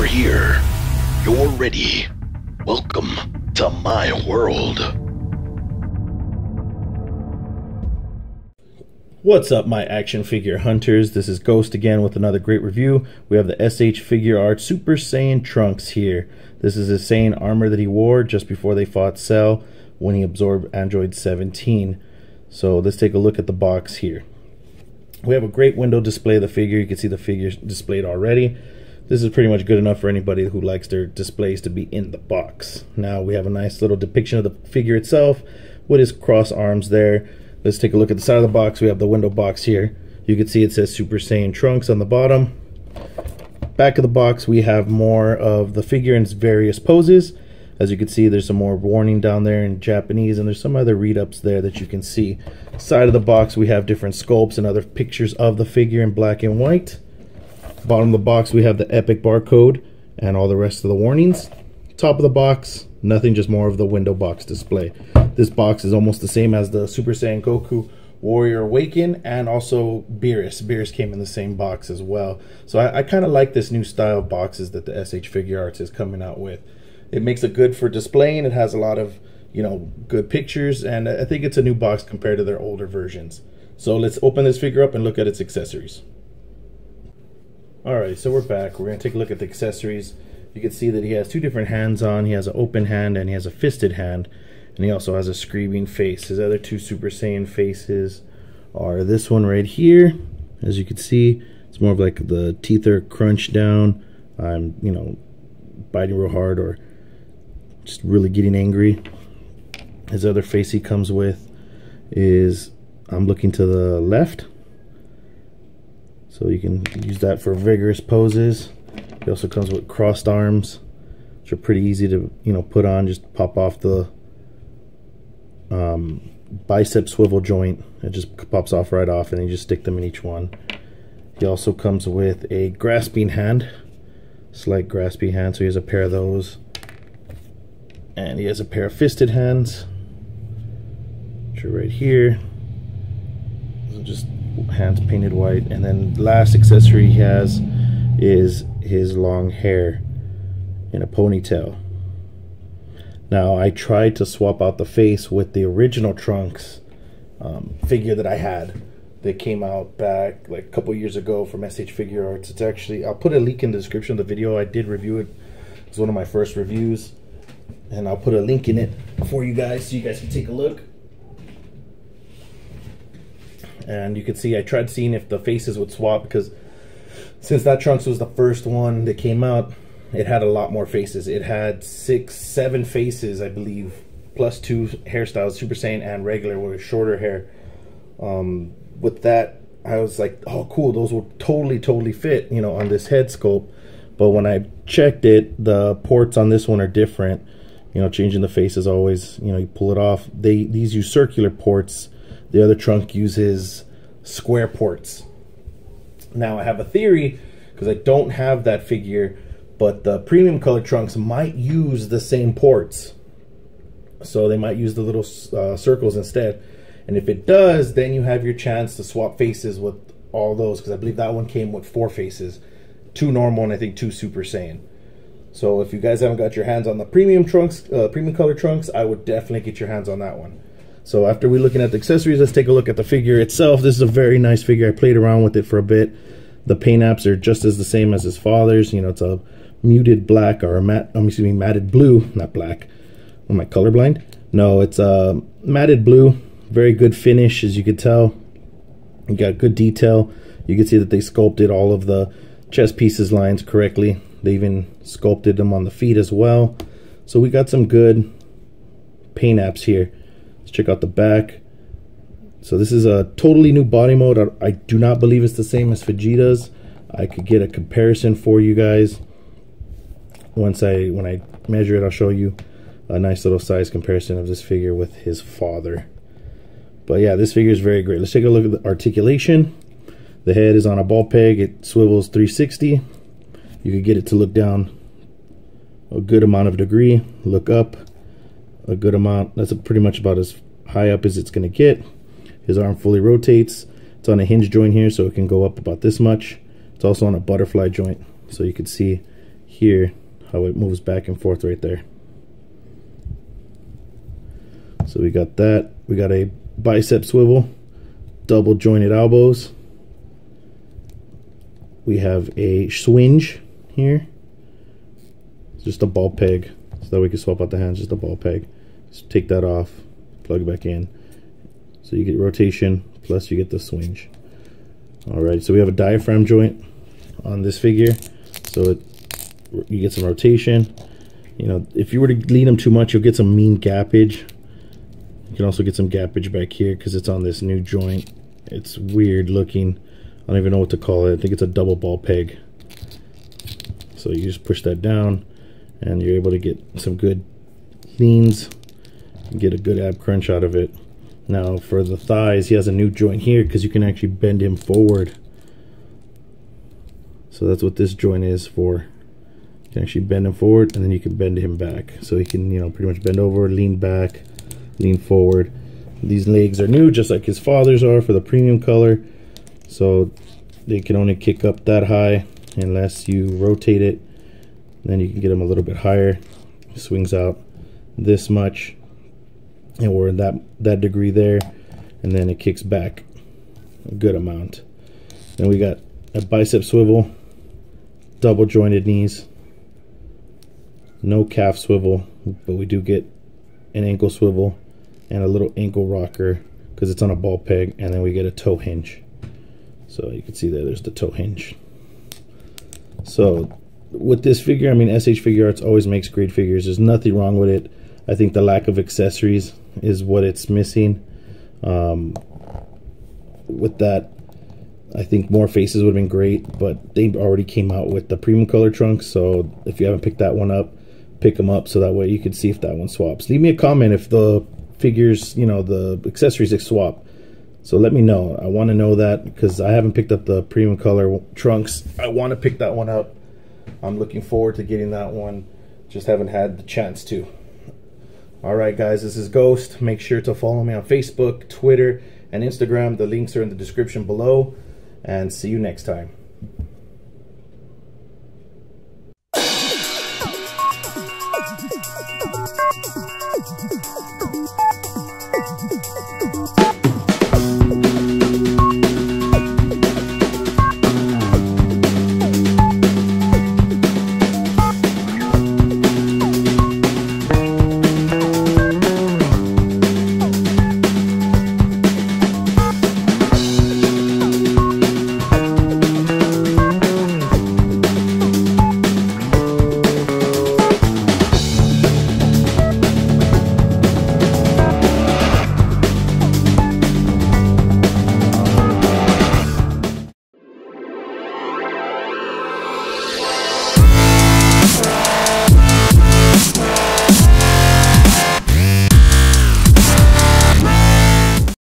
here. You're ready. Welcome to my world. What's up, my action figure hunters? This is Ghost again with another great review. We have the SH Figuarts Super Saiyan Trunks here. This is his Saiyan armor that he wore just before they fought Cell when he absorbed Android 17. So let's take a look at the box here. We have a great window display of the figure. You can see the figure displayed already. This is pretty much good enough for anybody who likes their displays to be in the box. Now we have a nice little depiction of the figure itself with his cross arms there. Let's take a look at the side of the box. We have the window box here. You can see it says Super Saiyan Trunks on the bottom. Back of the box we have more of the figure in its various poses. As you can see, there's some more warning down there in Japanese, and there's some other read-ups there that you can see. Side of the box we have different sculpts and other pictures of the figure in black and white. Bottom of the box we have the epic barcode and all the rest of the warnings. Top of the box, nothing, just more of the window box display. This box is almost the same as the Super Saiyan Goku Warrior Awaken, and also Beerus. Beerus came in the same box as well. So I kind of like this new style of boxes that the SH Figuarts is coming out with. It makes it good for displaying. It has a lot of, good pictures, and I think it's a new box compared to their older versions. So let's open this figure up and look at its accessories. Alright, so we're back. We're going to take a look at the accessories. You can see that he has two different hands on. He has an open hand and he has a fisted hand. And he also has a screaming face. His other two Super Saiyan faces are this one right here. As you can see, it's more of like the teeth are crunched down. I'm, biting real hard or just really getting angry. His other face he comes with is I'm looking to the left. So you can use that for vigorous poses. He also comes with crossed arms, which are pretty easy to put on. Just pop off the bicep swivel joint. It just pops off right off, and you just stick them in each one. He also comes with a grasping hand, slight grasping hand. So he has a pair of those, and he has a pair of fisted hands, which are right here. So just hands painted white. And then the last accessory he has is his long hair in a ponytail. Now I tried to swap out the face with the original Trunks figure that I had that came out back like a couple years ago from SH Figuarts. It's actually, I'll put a link in the description of the video. I did review it. It was one of my first reviews, and I'll put a link in it for you guys so you guys can take a look. And you can see I tried seeing if the faces would swap, because since that Trunks was the first one that came out, it had a lot more faces. It had 6, 7 faces, I believe, plus 2 hairstyles, Super Saiyan and regular with shorter hair. With that, I was like, oh cool, those will totally fit, on this head sculpt. But when I checked it, the ports on this one are different. Changing the face is always, you pull it off. These use circular ports. The other Trunk uses square ports. Now I have a theory, because I don't have that figure, but the premium color Trunks might use the same ports. So they might use the little circles instead. And if it does, then you have your chance to swap faces with all those, because I believe that one came with 4 faces. 2 normal and I think 2 Super Saiyan. So if you guys haven't got your hands on the premium Trunks, premium color Trunks, I would definitely get your hands on that one. So after we're looking at the accessories, let's take a look at the figure itself. This is a very nice figure. I played around with it for a bit. The paint apps are just as the same as his father's. It's a muted black, or a matted blue, not black. Am I colorblind? No, it's a matted blue. Very good finish, as you can tell. You got good detail. You can see that they sculpted all of the chest pieces lines correctly. They even sculpted them on the feet as well. So we got some good paint apps here. Let's check out the back. So this is a totally new body mode. I do not believe it's the same as Vegeta's. I could get a comparison for you guys. When I measure it, I'll show you a nice little size comparison of this figure with his father. But yeah, this figure is very great. Let's take a look at the articulation. The head is on a ball peg. It swivels 360. You can get it to look down a good amount of degree, look up a good amount. That's pretty much about as high up as it's going to get. His arm fully rotates. It's on a hinge joint here, so it can go up about this much. It's also on a butterfly joint, so you can see here how it moves back and forth right there. So we got that. We got a bicep swivel, double jointed elbows. We have a swinge here. It's just a ball peg, so that we can swap out the hands. Just a ball peg. Just take that off, plug it back in. So you get rotation, plus you get the swinge. Alright, so we have a diaphragm joint on this figure, so you get some rotation. You know, if you were to lean them too much, you'll get some mean gappage. You can also get some gappage back here because it's on this new joint. It's weird looking. I don't even know what to call it. I think it's a double ball peg. So you just push that down and you're able to get some good leans and get a good ab crunch out of it. Now for the thighs, he has a new joint here because you can actually bend him forward. So that's what this joint is for. You can actually bend him forward and then you can bend him back. So he can, you know, pretty much bend over, lean back, lean forward. These legs are new, just like his father's are for the premium color. So they can only kick up that high unless you rotate it. Then you can get them a little bit higher. Swings out this much, and we're in that degree there, and then it kicks back a good amount. Then we got a bicep swivel, double jointed knees, no calf swivel, but we do get an ankle swivel and a little ankle rocker because it's on a ball peg, and then we get a toe hinge. So you can see there's the toe hinge. So with this figure, I mean, SH Figuarts always makes great figures. There's nothing wrong with it. I think the lack of accessories is what it's missing. With that, I think more faces would have been great, but they already came out with the premium color trunks. So if you haven't picked that one up, pick them up so that way you can see if that one swaps. Leave me a comment if the figures, you know, the accessories swap. So let me know. I want to know that because I haven't picked up the premium color trunks. I want to pick that one up. I'm looking forward to getting that one. Just haven't had the chance to. Alright guys, this is Ghost. Make sure to follow me on Facebook, Twitter, and Instagram. The links are in the description below. And see you next time.